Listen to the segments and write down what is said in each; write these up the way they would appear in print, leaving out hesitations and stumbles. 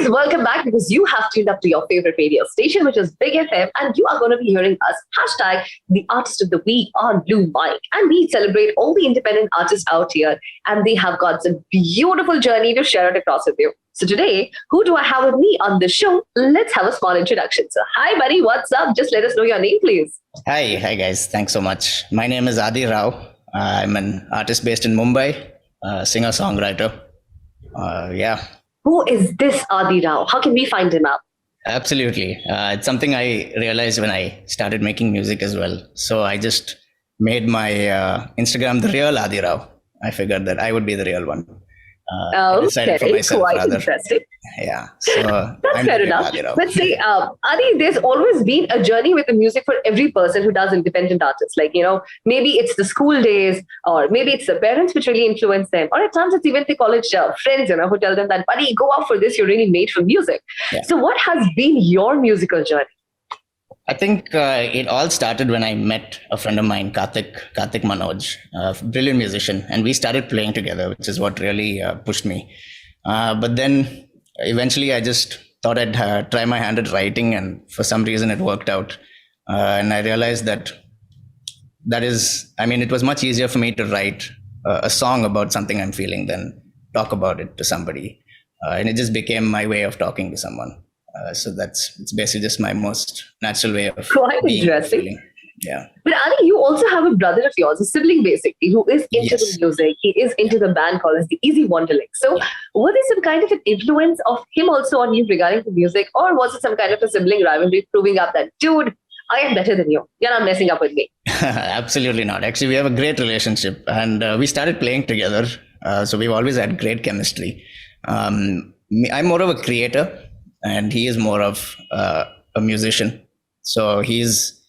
guys, welcome back because you have tuned up to your favorite radio station, which is Big FM, and you are going to be hearing us hashtag the artist of the week on Blue Mic. And we celebrate all the independent artists out here, and they have got some beautiful journey to share it across with you. So today, who do I have with me on the show? Let's have a small introduction. So, hi, buddy, what's up? Just let us know your name, please. Hi guys. Thanks so much. My name is Adi Rao. I'm an artist based in Mumbai, singer-songwriter. Yeah. Who is this Adi Rao? How can we find him out? Absolutely. It's something I realized when I started making music as well. So I just made my Instagram the real Adi Rao. I figured that I would be the real one. I decided for myself quite rather. interesting. Yeah. So That's I'm fair the real enough. Adi Rao. But see, Adi, there's always been a journey with the music for every person who does independent artists. Like, maybe it's the school days, or maybe it's the parents which really influence them, or at times it's even the college friends, who tell them that, buddy, go out for this, you're really made for music. Yeah. So what has been your musical journey? I think it all started when I met a friend of mine, Karthik Manoj, a brilliant musician, and we started playing together, which is what really pushed me. But then eventually I just thought I'd try my hand at writing, and for some reason it worked out. And I realized that it was much easier for me to write a song about something I'm feeling than talk about it to somebody. And it just became my way of talking to someone. So it's basically just my most natural way of Quite being interesting. feeling. Yeah. But Adi, you also have a brother of yours, a sibling basically, who is into the Yes. music. He is into the band called as the Easy Wonderling. So was there some kind of an influence of him also on you regarding the music, or was it some kind of a sibling rivalry proving up that, dude, I am better than you. You're not messing up with me. Absolutely not. Actually, we have a great relationship, and we started playing together. So we've always had great chemistry. I'm more of a creator, and he is more of a musician. So he's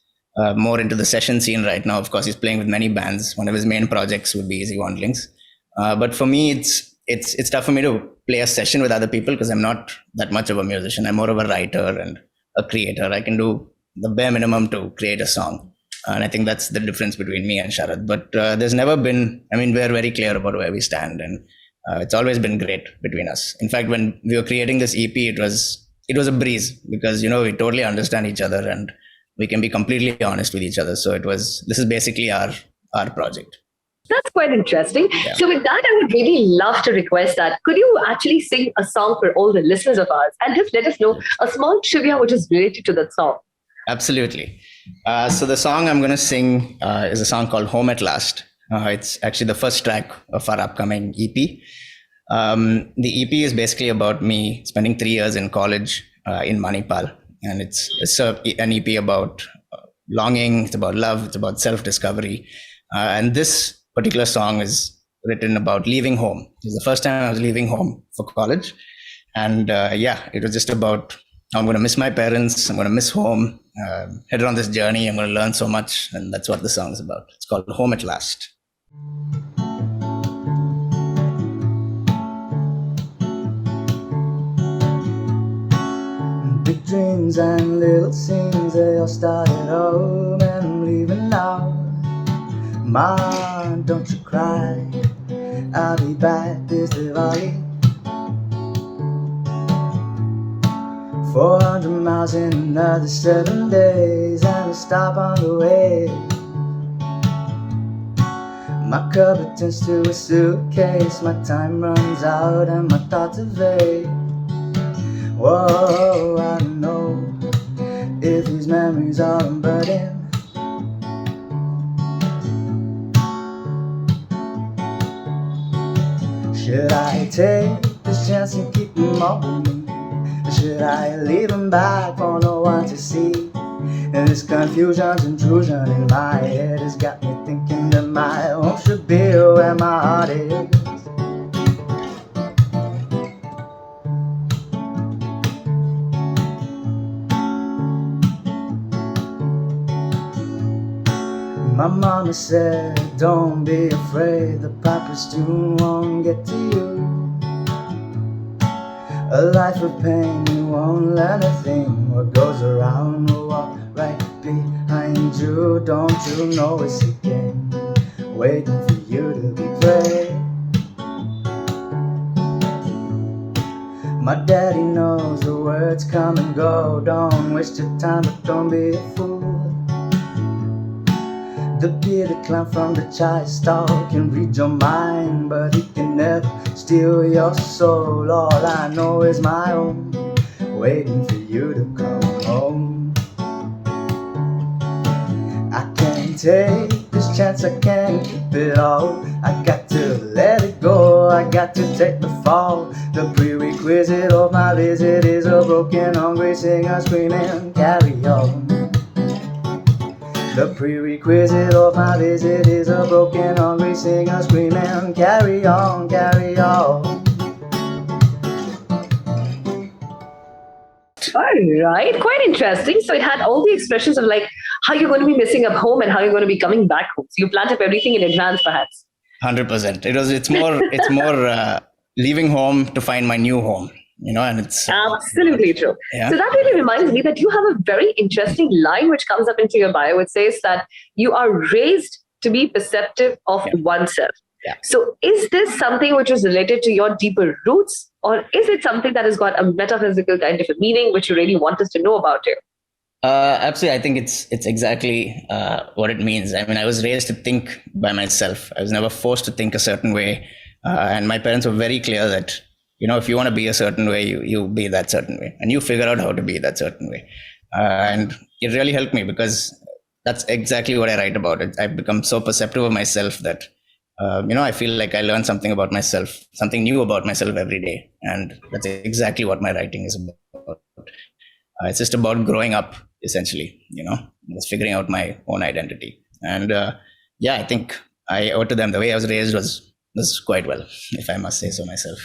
more into the session scene right now. Of course, he's playing with many bands. One of his main projects would be Easy Wanderlings. But for me, it's tough for me to play a session with other people because I'm not that much of a musician. I'm more of a writer and a creator. I can do the bare minimum to create a song. And I think that's the difference between me and Sharad. But there's never been, we're very clear about where we stand, and it's always been great between us. In fact, when we were creating this EP, it was a breeze because, we totally understand each other and we can be completely honest with each other. So this is basically our project. That's quite interesting. Yeah. So with that, I would really love to request that. Could you actually sing a song for all the listeners of ours and just let us know a small trivia which is related to that song? Absolutely. So the song I'm going to sing is a song called Home at Last. It's actually the first track of our upcoming EP. The EP is basically about me spending 3 years in college in Manipal. And it's an EP about longing, it's about love, it's about self-discovery. And this particular song is written about leaving home. It's the first time I was leaving home for college. And it was just about how I'm going to miss my parents, I'm going to miss home, headed on this journey, I'm going to learn so much. And that's what the song is about. It's called Home at Last. Big dreams and little scenes, they all start at home, and I'm leaving now. Ma, don't you cry, I'll be back this Diwali. 400 miles in another 7 days, and a stop on the way. My cupboard turns to a suitcase, my time runs out and my thoughts are vague. Whoa, I don't know if these memories are unburdened. Should I take this chance and keep them all with me? Or should I leave them back for no one to see? And this confusion's intrusion in my head has got me thinking that my home should be where my heart is. My mama said, don't be afraid, the papa's tune won't get to you. A life of pain, you won't learn a thing. What goes around will walk right behind you. Don't you know it's a game waiting for you to be played? My daddy knows the words come and go. Don't waste your time, but don't be a fool. The bearded clown from the chai stall can read your mind, but he can never steal your soul. All I know is my home, waiting for you to come home. I can't take this chance, I can't keep it all. I got to let it go, I got to take the fall. The prerequisite of my visit is a broken, hungry singer screaming, carry on. The prerequisite of my visit is a broken, hungry singer screaming, carry on, carry on. All right, quite interesting. So it had all the expressions of like how you're going to be missing up home and how you're going to be coming back home. So you planned up everything in advance, perhaps. 100%. It's more leaving home to find my new home, and it's absolutely true. Yeah. So that really reminds me that you have a very interesting line which comes up into your bio. It says that you are raised to be perceptive of oneself. Yeah. So is this something which is related to your deeper roots, or is it something that has got a metaphysical kind of a meaning which you really want us to know about it? Absolutely. I think it's exactly what it means. I mean, I was raised to think by myself. I was never forced to think a certain way. And my parents were very clear that, if you want to be a certain way, you be that certain way. And you figure out how to be that certain way. And it really helped me because that's exactly what I write about. I've become so perceptive of myself that, I feel like I learn something about myself, something new about myself every day. And that's exactly what my writing is about. It's just about growing up, essentially, just figuring out my own identity. And I think I owe to them. The way I was raised was quite well, if I must say so myself.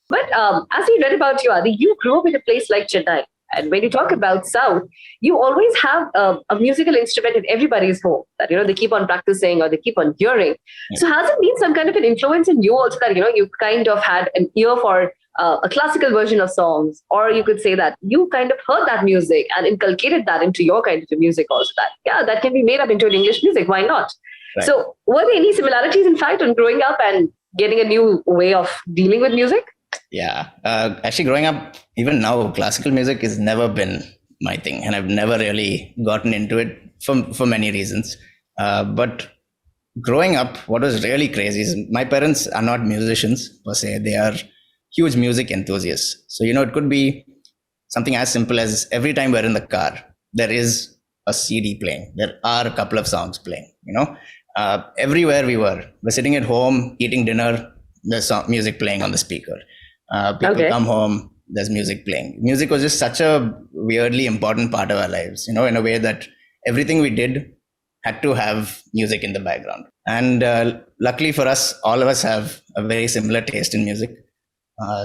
But as we read about you, Adi, you grew up in a place like Chennai. And when you talk about South, you always have a musical instrument in everybody's home that, they keep on practicing or they keep on hearing. Yeah. So has it been some kind of an influence in you also that, you kind of had an ear for a classical version of songs, or you could say that you kind of heard that music and inculcated that into your kind of music also, that can be made up into an English music. Why not? Right. So were there any similarities, in fact, on growing up and getting a new way of dealing with music? Yeah. Actually, growing up, even now, classical music has never been my thing. And I've never really gotten into it for many reasons. But growing up, what was really crazy is my parents are not musicians per se. They are huge music enthusiasts. So, it could be something as simple as every time we're in the car, there is a CD playing. There are a couple of songs playing, everywhere we're sitting at home, eating dinner, there's music playing on the speaker. People come home, there's music playing. Music was just such a weirdly important part of our lives, in a way that everything we did had to have music in the background. And luckily for us, all of us have a very similar taste in music.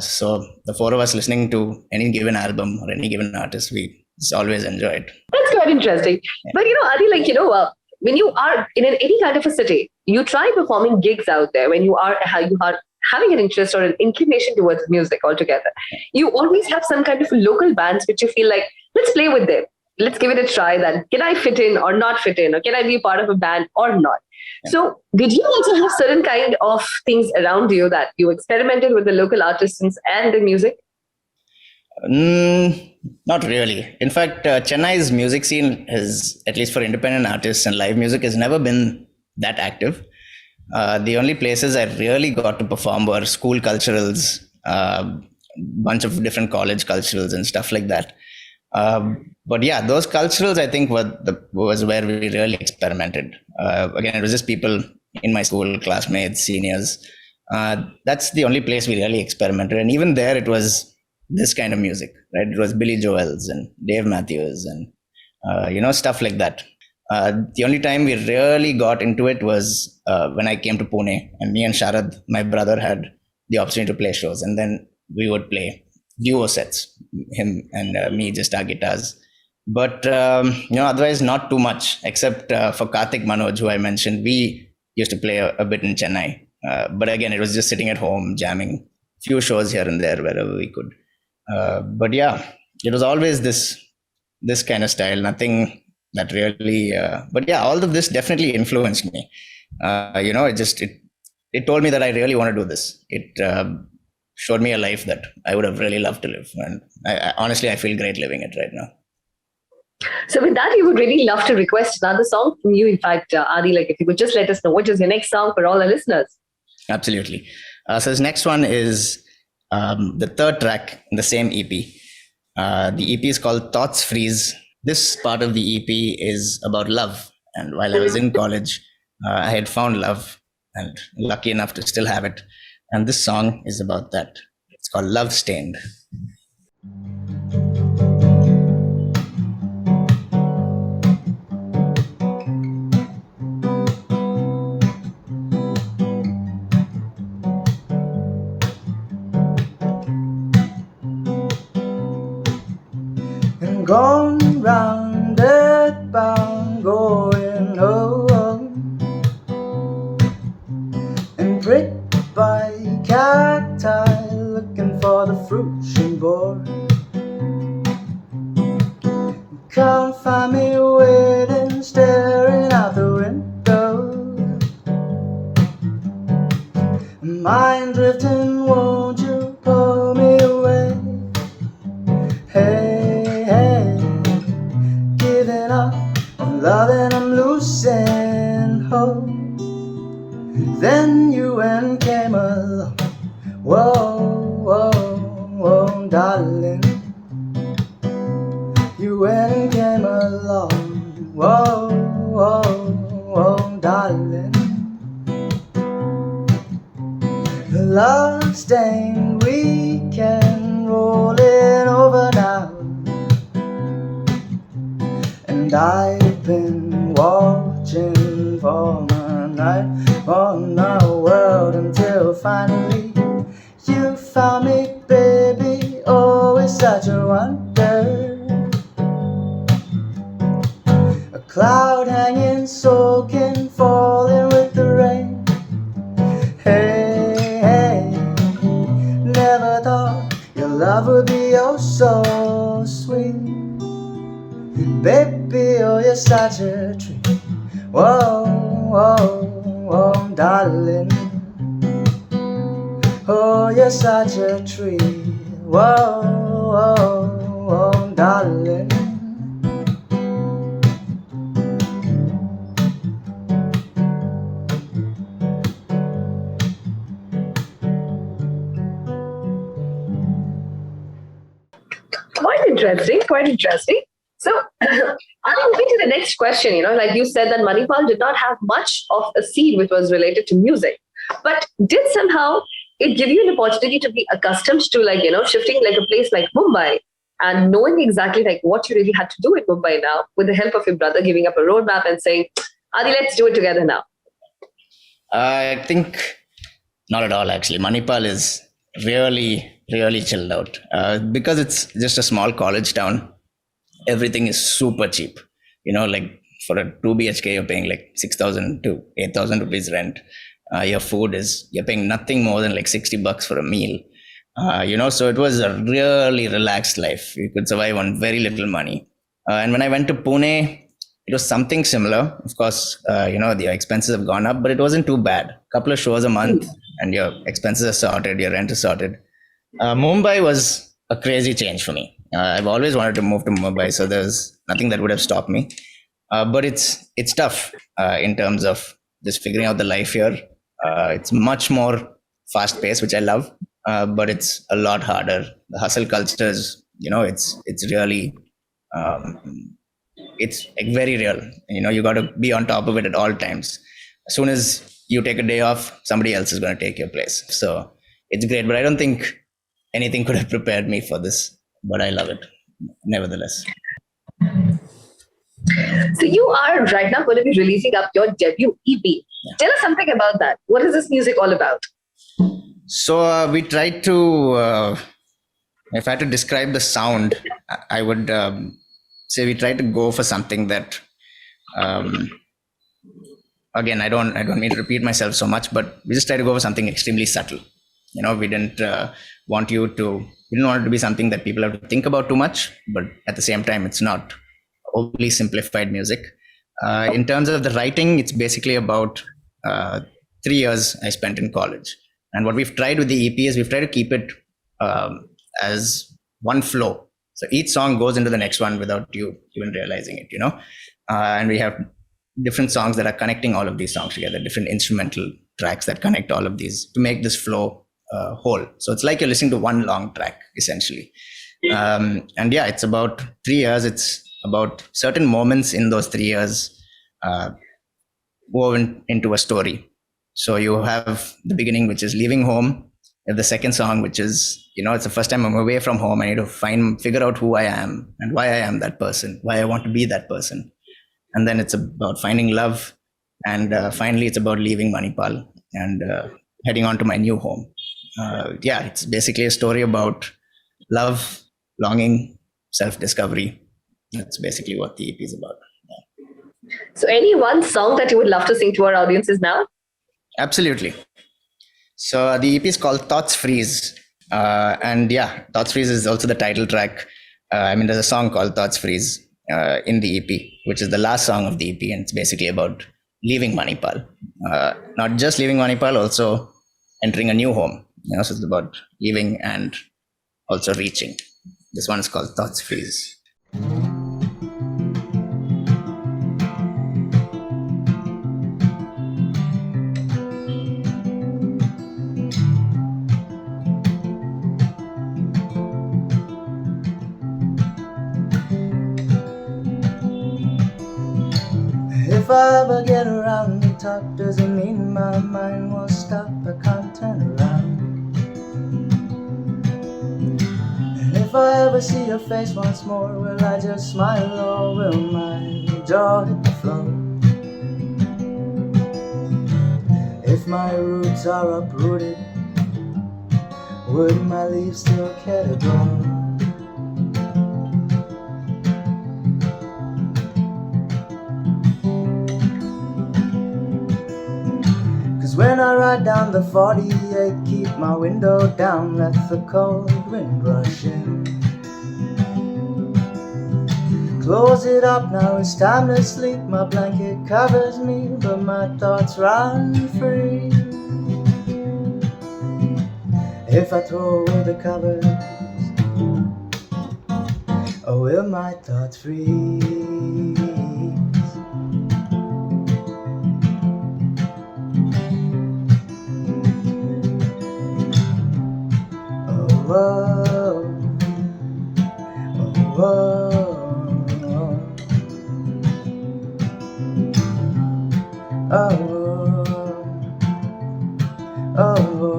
So the four of us listening to any given album or any given artist, we just always enjoy it. That's quite interesting. Yeah. But Adi, when you are in any kind of a city, you try performing gigs out there when you are having an interest or an inclination towards music altogether. You always have some kind of local bands which you feel like, let's play with them. Let's give it a try. Then can I fit in or not fit in, or can I be a part of a band or not? Yeah. So did you also have certain kind of things around you that you experimented with the local artists and the music? Not really. In fact, Chennai's music scene is, at least for independent artists and live music, has never been that active. The only places I really got to perform were school culturals, bunch of different college culturals and stuff like that. But yeah, those culturals, I think, was where we really experimented. Again, it was just people in my school, classmates, seniors. That's the only place we really experimented. And even there, it was this kind of music, right? It was Billy Joel's and Dave Matthews and, stuff like that. The only time we really got into it was when I came to Pune, and me and Sharad, my brother, had the opportunity to play shows, and then we would play duo sets, him and me, just our guitars. But otherwise not too much, except for Karthik Manoj, who I mentioned. We used to play a bit in Chennai, but again, it was just sitting at home jamming, few shows here and there wherever we could. But yeah, it was always this kind of style, nothing that really, but yeah, all of this definitely influenced me. It told me that I really want to do this. It showed me a life that I would have really loved to live. And honestly, I feel great living it right now. So with that, we would really love to request another song from you. In fact, Adi, like if you could just let us know what is your next song for all our listeners. Absolutely. So this next one is the third track in the same EP. The EP is called Thoughts Freeze. This part of the EP is about love. And while I was in college, I had found love and lucky enough to still have it. And this song is about that. It's called Love Stained. And gone round it bound, going home, and pricked by cacti, looking for the fruit she bore. Can't find me waiting, staring out the window. Mind drifting, won't you pull me away? Hey, hey, giving up on loving, I'm losing hope. Then you went came along, whoa, whoa, whoa, darling. You went came along, whoa, whoa, whoa, darling. The love-stained weekend rolling over now, and I've been watching for my night on my world until finally you found me, baby. Oh, it's such a wonder. A cloud hanging, soaking, falling with the rain. Hey, hey, never thought your love would be oh so sweet. Baby, oh, you're such a treat. Whoa, whoa, whoa, darling. Oh, you're such a treat. Whoa, whoa, whoa, darling. Quite interesting, quite interesting. So, I'm moving to the next question. Like you said, that Manipal did not have much of a scene which was related to music, but did somehow it give you an opportunity to be accustomed to, like, shifting like a place like Mumbai and knowing exactly like what you really had to do in Mumbai now with the help of your brother giving up a roadmap and saying, Adi, let's do it together now. I think not at all, actually. Manipal is really, really chilled out. Because it's just a small college town, everything is super cheap. Like for a 2 BHK, you're paying like 6,000 to 8,000 rupees rent. Your food you're paying nothing more than like $60 for a meal. So it was a really relaxed life. You could survive on very little money. And when I went to Pune, it was something similar. Of course, the expenses have gone up, but it wasn't too bad. A couple of shows a month and your expenses are sorted, your rent is sorted. Mumbai was a crazy change for me. I've always wanted to move to Mumbai, so there's nothing that would have stopped me. But it's tough in terms of just figuring out the life here. It's much more fast paced, which I love, but it's a lot harder. The hustle culture is, it's really, it's like very real. You got to be on top of it at all times. As soon as you take a day off, somebody else is going to take your place. So it's great, but I don't think anything could have prepared me for this, but I love it nevertheless. So you are right now going to be releasing up your debut EP. Yeah. Tell us something about that. What is this music all about? So we tried to, if I had to describe the sound, I would say we tried to go for something that, again, I don't mean to repeat myself so much, but we just tried to go for something extremely subtle. We didn't want it to be something that people have to think about too much, but at the same time, it's not overly simplified music. In terms of the writing, it's basically about 3 years I spent in college. And what we've tried with the EP is we've tried to keep it as one flow. So each song goes into the next one without you even realizing it, and we have different songs that are connecting all of these songs together, different instrumental tracks that connect all of these to make this flow whole. So it's like you're listening to one long track, essentially. And yeah, it's about 3 years. It's about certain moments in those 3 years woven into a story. So you have the beginning, which is leaving home. You have the second song, which is, it's the first time I'm away from home. I need to figure out who I am and why I am that person, why I want to be that person. And then it's about finding love. And finally, it's about leaving Manipal and heading on to my new home. It's basically a story about love, longing, self-discovery. That's basically what the EP is about. Yeah. So any one song that you would love to sing to our audiences now? Absolutely. So the EP is called Thoughts Freeze. And yeah, Thoughts Freeze is also the title track. There's a song called Thoughts Freeze in the EP, which is the last song of the EP. And it's basically about leaving Manipal. Not just leaving Manipal, also entering a new home. So it's about leaving and also reaching. This one is called Thoughts Freeze. If I ever get around the top, doesn't mean my mind won't stop. I can't turn around. And if I ever see your face once more, will I just smile or will my jaw hit the floor? If my roots are uprooted, would my leaves still care to grow? When I ride down the 48, keep my window down, let the cold wind rush in. Close it up, now it's time to sleep. My blanket covers me, but my thoughts run free. If I throw away the covers, oh, will my thoughts freeze? Whoa, oh, whoa, oh, oh.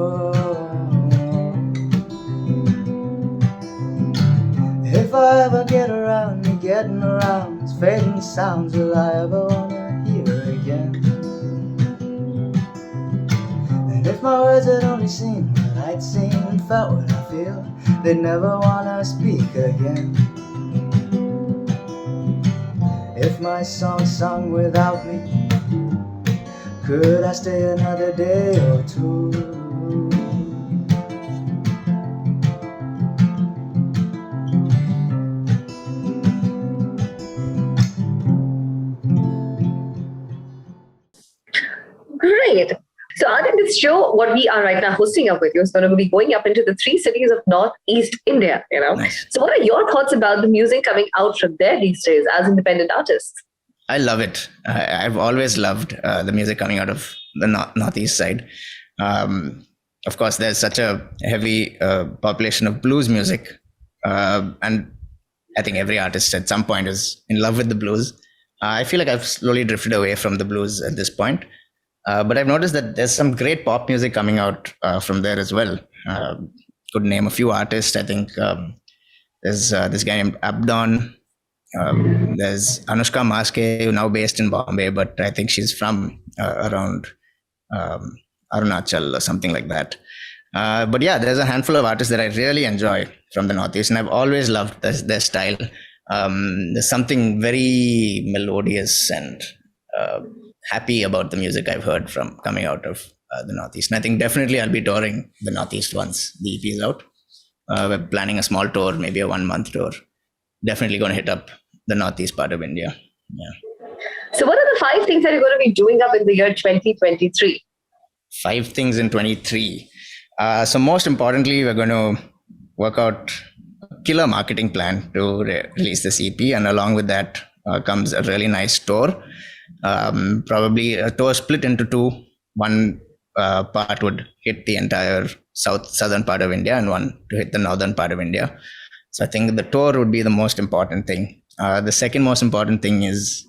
If I ever get around to getting around these fading sounds, will I ever wanna hear again? And if my words had only seen what I'd seen and felt what I feel, they'd never wanna speak again. If my song sung without me, could I stay another day or two? Great. So, Adi, this show, what we are right now hosting up with you, is going to be going up into the 3 cities of Northeast India, Nice. So what are your thoughts about the music coming out from there these days as independent artists? I love it. I've always loved the music coming out of the Northeast side. Of course, there's such a heavy population of blues music. And I think every artist at some point is in love with the blues. I feel like I've slowly drifted away from the blues at this point. But I've noticed that there's some great pop music coming out from there as well. Could name a few artists. I think there's this guy named Abdon. There's Anushka Maske, who now based in Bombay, but I think she's from around Arunachal or something like that. But yeah, there's a handful of artists that I really enjoy from the Northeast, and I've always loved their style. There's something very melodious and happy about the music I've heard from coming out of the Northeast. And I think definitely I'll be touring the Northeast once the EP is out. We're planning a small tour, maybe a 1-month tour. Definitely going to hit up the Northeast part of India. Yeah. So what are the 5 things that you're going to be doing up in the year 2023? 5 things in 23. So most importantly, we're going to work out a killer marketing plan to release this EP, and along with that comes a really nice tour. Probably a tour split into two. One part would hit the entire southern part of India, and one to hit the northern part of India. So I think the tour would be the most important thing. The second most important thing is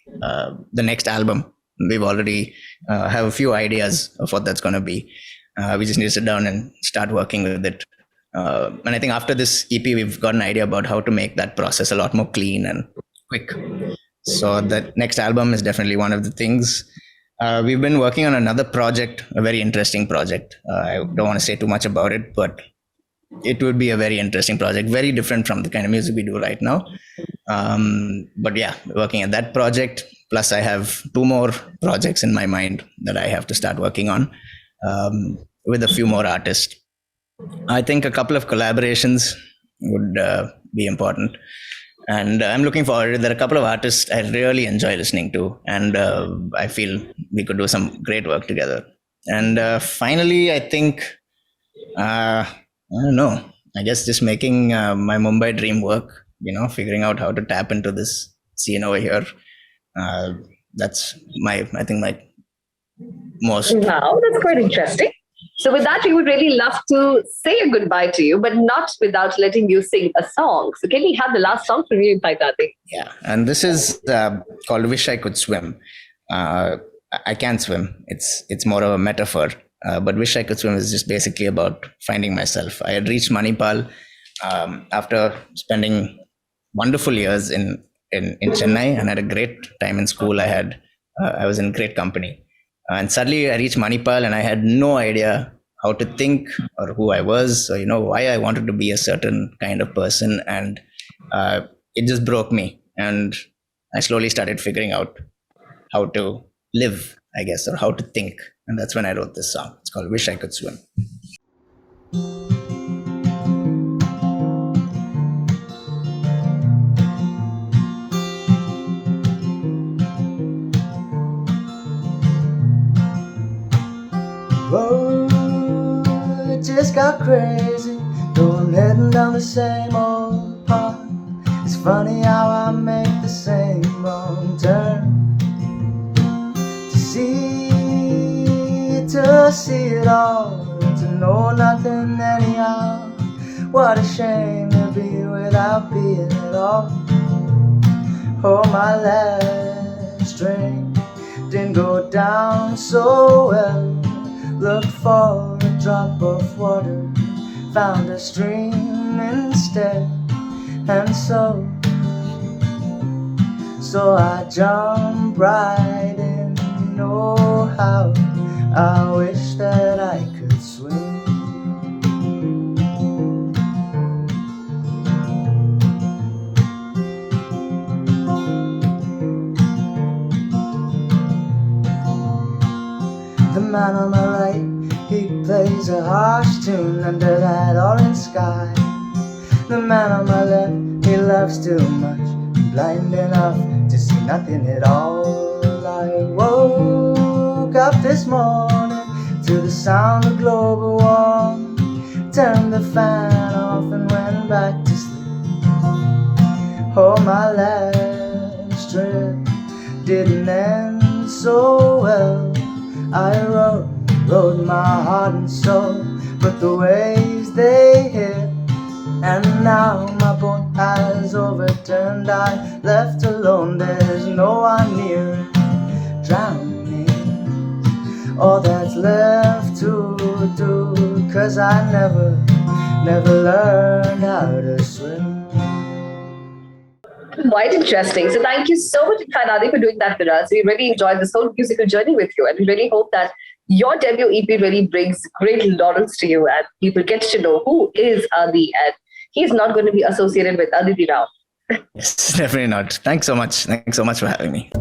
the next album. We've already have a few ideas of what that's going to be. We just need to sit down and start working with it. And I think after this EP, we've got an idea about how to make that process a lot more clean and quick. So that next album is definitely one of the things. We've been working on another project, a very interesting project. I don't want to say too much about it, but it would be a very interesting project, very different from the kind of music we do right now. But yeah, working at that project. Plus, I have two more projects in my mind that I have to start working on with a few more artists. I think a couple of collaborations would be important. And I'm looking forward. There are a couple of artists I really enjoy listening to, and I feel we could do some great work together. And finally, I think, I don't know, I guess just making my Mumbai dream work, figuring out how to tap into this scene over here. That's my most. Wow, that's quite interesting. So with that, we would really love to say a goodbye to you, but not without letting you sing a song. So can we have the last song from you, Paitati? Yeah, and this is called "Wish I Could Swim." I can't swim. It's more of a metaphor. But "Wish I Could Swim" is just basically about finding myself. I had reached Manipal after spending wonderful years in Chennai and had a great time in school. I was in great company. And suddenly I reached Manipal and I had no idea how to think or who I was, or, why I wanted to be a certain kind of person. And it just broke me. And I slowly started figuring out how to live, I guess, or how to think. And that's when I wrote this song. It's called "Wish I Could Swim." Whoa, it just got crazy. Though I'm heading down the same old path. It's funny how I make the same wrong turn. To see it all, to know nothing anyhow. What a shame to be without being at all. Oh, my last drink didn't go down so well. Looked for a drop of water, found a stream instead. And so I jump right in. Oh, how I wish that I could swim. The man on my right, he plays a harsh tune under that orange sky. The man on my left, he laughs too much, blind enough to see nothing at all. I woke up this morning to the sound of global warming, turned the fan off and went back to sleep. Oh, my last trip didn't end so well. I rode my heart and soul, but the waves they hit, and now my boat has overturned. I left alone, there's no one near it. Drowning is all that's left to do, 'cause I never learned how to swim. Quite interesting. So thank you so much, Paitati, for doing that with us. We really enjoyed this whole musical journey with you, and we really hope that your debut EP really brings great laurels to you and people get to know who is Adi, and he's not going to be associated with Aditi now. Yes, definitely not. Thanks so much. Thanks so much for having me.